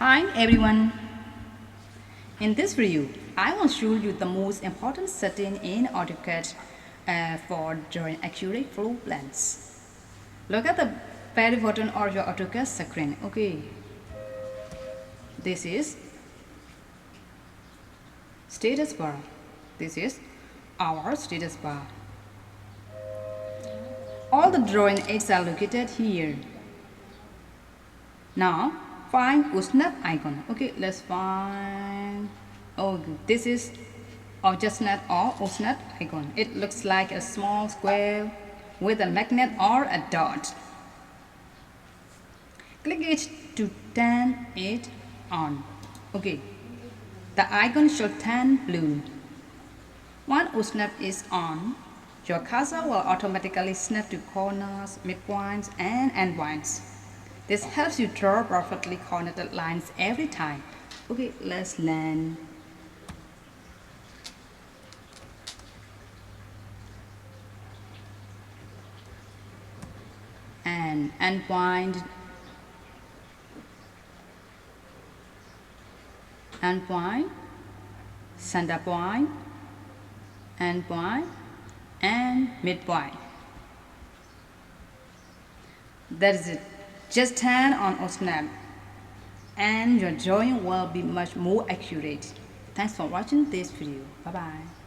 Hi everyone. In this video, I will show you the most important setting in AutoCAD for drawing accurate floor plans. Look at the very bottom of your AutoCAD screen. Okay, this is status bar. This is our status bar. All the drawing aids are located here. Now find snap icon. Okay, let's find. Oh, this is snap or snap icon. It looks like a small square with a magnet or a dot. Click it to turn it on. Okay, the icon should turn blue. Once snap is on, your cursor will automatically snap to corners, midpoints, and endpoints. This helps you draw perfectly connected lines every time. Okay, let's learn. And endpoint, center point, endpoint, and midpoint. That is it. Just turn on snap and your drawing will be much more accurate. Thanks for watching this video. Bye bye.